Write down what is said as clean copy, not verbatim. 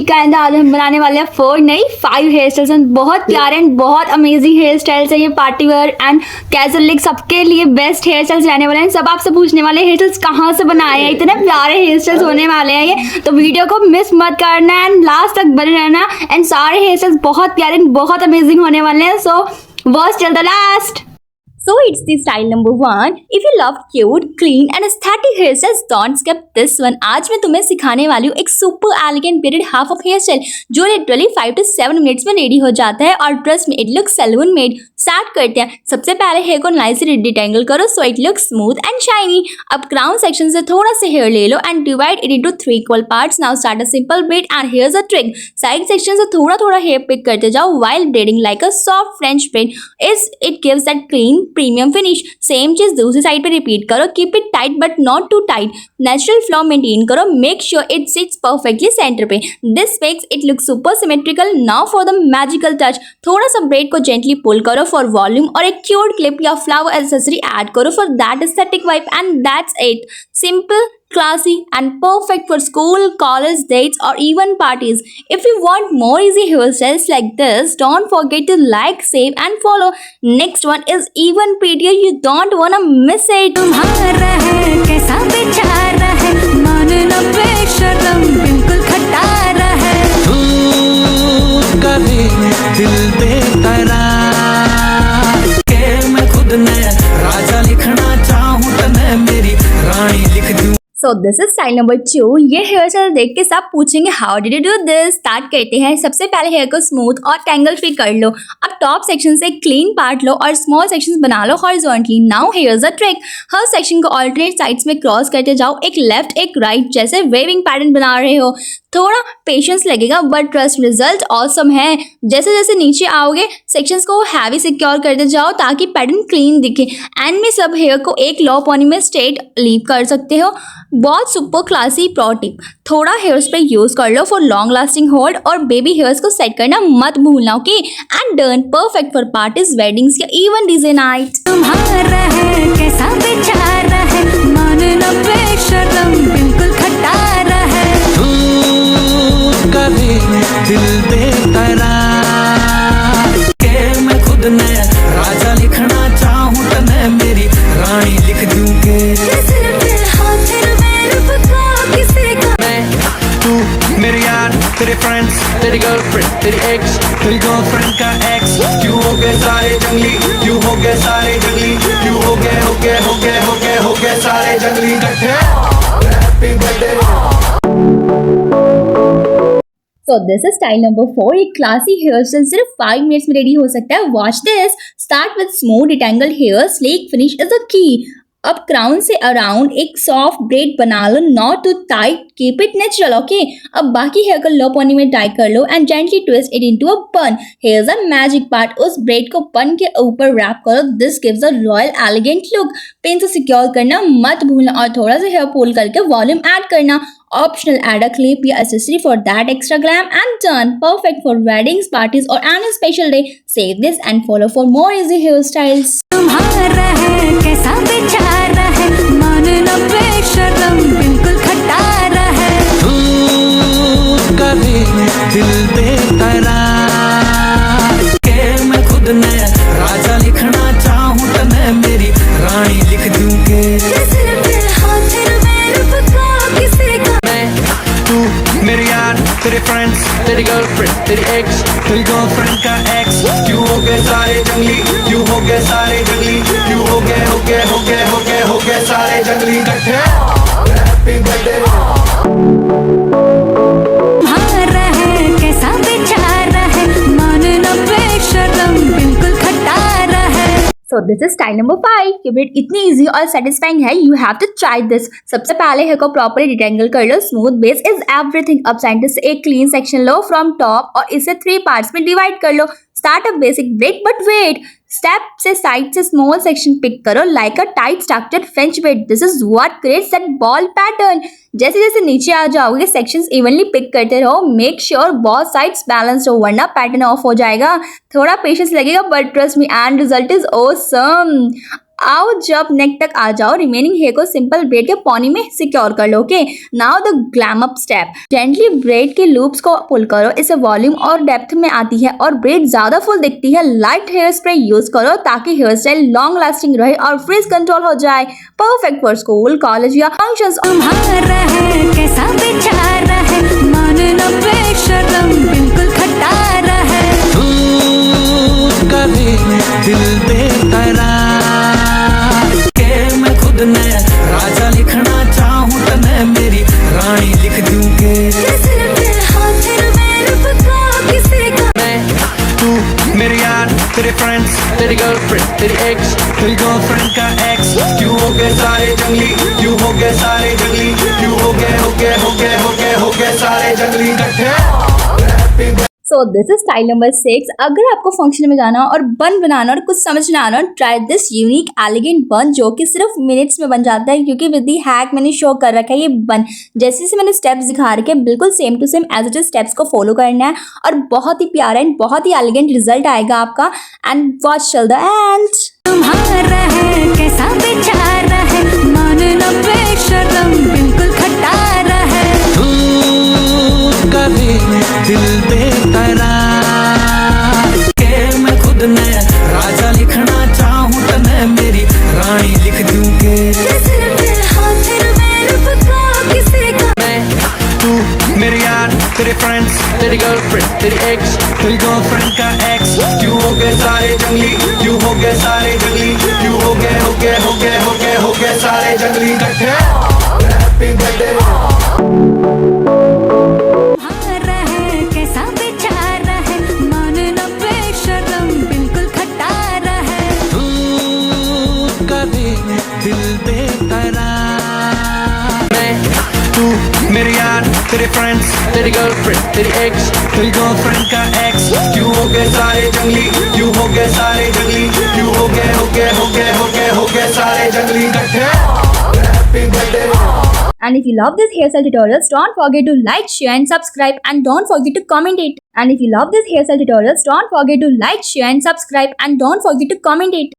शिका एंड आज हम बनाने वाले हैं 4 नहीं 5 हेयर स्टाइल्स एंड बहुत प्यारे एंड बहुत अमेजिंग हेयर स्टाइल्स है ये party wear and casual look सबके लिए बेस्ट हेयर स्टाइल्स रहने वाले हैं। सब आपसे पूछने वाले हेयर स्टाइल्स कहाँ से बनाए हैं, इतने प्यारे हेयर स्टाइल्स होने वाले हैं ये, तो वीडियो को मिस मत करना एंड लास्ट तक बने रहना एंड सारे हेयर स्टाइल्स बहुत प्यारे एंड बहुत अमेजिंग होने वाले हैं। So watch till the last. So it's the style number 1. If you love cute, clean and aesthetic hairstyles, don't skip this one. आज मैं तुम्हें सिखाने वाली हूँ एक super elegant braided half of hairstyle जो literally 5 to 7 minutes में ready हो जाता है और trust me it looks salon made. Start करते हैं। सबसे पहले हेयर को नाइसली डिटेंगल करो so it looks smooth and shiny. अब क्राउन सेक्शन से थोड़ा सा हेयर ले लो and divide it into 3 equal parts. Now start a simple braid and here's a trick. Side section से थोड़ा थोड़ा हेयर पिक करते जाओ while braiding like a soft French braid. It gives that clean premium finish. Same चीज दूसरी side पे repeat करो। Keep it tight but not too tight. Natural flow maintain करो। Make sure it sits perfectly centre पे। This makes it look super symmetrical. Now for the magical touch, थोड़ा सा bread को gently पुल करो for volume और एक cute clip या flower accessory add करो for that aesthetic vibe and that's it. Simple, classy and perfect for school, college, dates or even parties. If you want more easy hairstyles like this, don't forget to like, save and follow. Next one is even prettier. You don't wanna miss it. तुम्हारा है कैसा बेचारा है, मानना बेशर्म बिल्कुल खटारा है। कभी दिल बेकरार के मैं खुद ने राजा लिखना चाहूँ तो मैं मेरी रानी लिख दूँ। So this is style number 2. ये हेयर स्टाइल देख के सब पूछेंगे how did you do this? Start करते हैं। सबसे पहले हेयर को स्मूथ और टैंगल फ्री कर लो। अब टॉप सेक्शन से क्लीन पार्ट लो और स्मॉल सेक्शंस बना लो horizontally. Now here's a trick. हर सेक्शन को ऑल्टरनेट साइड्स में क्रॉस करते जाओ, एक लेफ्ट एक राइट जैसे वेविंग पैटर्न बना रहे हो। थोड़ा पेशेंस लगेगा बट ट्रस्ट रिजल्ट ऑसम है। जैसे जैसे नीचे आओगे सेक्शंस को हैवी सिक्योर करते जाओ ताकि पैटर्न क्लीन दिखे। एंड में सब हेयर को एक लो पॉनी में स्ट्रेट लीव कर सकते हो। बहुत सुपर क्लासी प्रो टिप, थोड़ा हेयर स्प्रे यूज कर लो फॉर लॉन्ग लास्टिंग होल्ड और बेबी हेयर्स को सेट करना मत भूलना। Okay and done, perfect for parties, weddings या इवन डीजे नाइट। तुम्हारा है कैसा बेचारा है, मानना बेशर्म बिल्कुल खटारा है। कभी दिल बेकरार के मैं खुद ने राजा लिखना चाहूँ तो मैं मेरी रानी लिख दूँगी। तू मेरे यार, तेरे फ्रेंड्स, तेरी गर्लफ्रेंड, तेरी एक्स, तेरी गर्लफ्रेंड का एक्स, क्यों हो गए सारे जंगली, क्यों हो गए सारे जंगली, क्यों हो गए सारे जंगली इकट्ठे। Happy birthday. So this is style number 4. ये क्लासी हेयर स्टाइल सिर्फ 5 मिनट्स में रेडी हो सकता है। Watch this. Start with smooth detangle hair, sleek finish is the key. अब क्राउन से अराउंड एक सॉफ्ट ब्रेड बना लो, not too tight, keep it natural. Okay अब बाकी हेयर को लो पॉनी में टाई कर लो and gently twist it into a bun. Here's a magic part, उस ब्रेड को बन के ऊपर रैप करो। This gives a royal elegant look. Pin से सिक्योर करना मत भूलना और थोड़ा सा हेयर पुल करके वॉल्यूम ऐड करना। Optional add a clip या accessory for that extra glam and done. Perfect for weddings, parties or any special day. Save this and follow for more easy hairstyles. तुम्हारा है कैसा बेचारा है, मानना बेशर्म बिल्कुल खटारा है। कभी दिल बेकरार के मैं खुद ने राजा लिखना चाहूँ तो मैं मेरी रानी लिख दूँगी। मेरे यार, तेरे फ्रेंड्स, तेरी गर्लफ्रेंड, तेरी एक्स, तेरी गर्लफ्रेंड का एक्स, क्यों हो गए सारे जंगली, क्यों हो गए सारे जंगली, क्यों हो गए सारे जंगली इकट्ठे। Happy birthday. तुम्हारा है कैसा बेचारा है, मानना बेशर्म बिल्कुल खटारा है। So this is style number 5. ये ब्रेड इतनी इजी और सेटिस्फाइंग है, you have to try this. सबसे पहले हेयर को प्रॉपर्ली डिटेंगल कर लो। Smooth base is everything. अब सेंटर से एक क्लीन सेक्शन लो फ्रॉम टॉप और इसे 3 पार्ट्स में डिवाइड कर लो। Start a basic braid but wait. Step से साइड से स्मॉल सेक्शन पिक करो like a tight structured French braid. This is what creates that ball pattern. जैसे जैसे नीचे आ जाओगे सेक्शंस इवनली पिक करते रहो। Make sure both sides balanced हो वरना पैटर्न ऑफ हो जाएगा। थोड़ा पेशेंस लगेगा but trust me and result is awesome. आओ जब नेक तक आ जाओ, रिमेनिंग हेयर को सिंपल ब्रेड के पॉनी में सिक्योर कर लो। Okay, now the glam up step. Gently braid के लूप्स को पुल करो, इससे वॉल्यूम और डेप्थ में आती है और ब्रेड ज्यादा फुल दिखती है। लाइट हेयर स्प्रे यूज करो ताकि हेयर स्टाइल लॉन्ग लास्टिंग रहे और फ्रिज कंट्रोल हो जाए। परफेक्ट फॉर स्कूल, कॉलेज या फंक्शंस। तुम्हारा है कैसा बेचारा है, मानना बेशरम बिल्कुल खटारा है। करे दिल बेकरार के मैं खुद ने राजा लिखना चाहूँ तो मैं मेरी रानी लिख दूँ के मैं तू मेरे यार, तेरे फ्रेंड्स, तेरी गर्लफ्रेंड, तेरी एक्स, तेरी गर्लफ्रेंड का एक्स। क्यों हो गए सारे जंगली, क्यों हो गए सारे जंगली, क्यों हो गए सारे जंगली इकट्ठे। So this is style number 6। अगर आपको फंक्शन में जाना और बन बनाना और कुछ समझ ना आना, ट्राई दिस यूनिक एलिगेंट बन जो कि सिर्फ मिनट्स में बन जाता है, क्योंकि विद दी हैक मैंने शो कर रखा है। ये बन जैसे से मैंने स्टेप्स दिखा रखे हैं, बिल्कुल same to same as it is steps को फॉलो करना है और बहुत ही प्यारा एंड बहुत ही एलिगेंट रिजल्ट आएगा आपका। And watch till the end. तुम्हारा है कैसा बेचारा है, मानना बेशरम बिल्कुल खटारा है। करे दिल बेकरार के मैं खुद ने राजा लिखना चाहूँ तो मैं मेरी रानी लिख दूँ के मैं तू मेरे यार, तेरे फ्रेंड्स, तेरी गर्लफ्रेंड, तेरी एक्स, तेरी गर्लफ्रेंड का एक्स। क्यों हो गए सारे जंगली, क्यों हो गए सारे जंगली, क्यों हो गए सारे जंगली इकट्ठे। Happy birthday. तुम्हारा है कैसा बेचारा है, मानना बेशरम बिल्कुल खटारा है। करे दिल बेकरार मैं तू मेरे यार, तेरे फ्रेंड्स, तेरी गर्लफ्रेंड, तेरी एक्स, तेरी गर्लफ्रेंड का एक्स। क्यों हो गए सारे जंगली, क्यों हो गए सारे जंगली, क्यों हो गए सारे जंगली इकट्ठे। Happy birthday. And if you love this hairstyle tutorials, don't forget to like, share and subscribe, and don't forget to comment it. And if you love this hairstyle tutorials, don't forget to like, share and subscribe, and don't forget to comment it.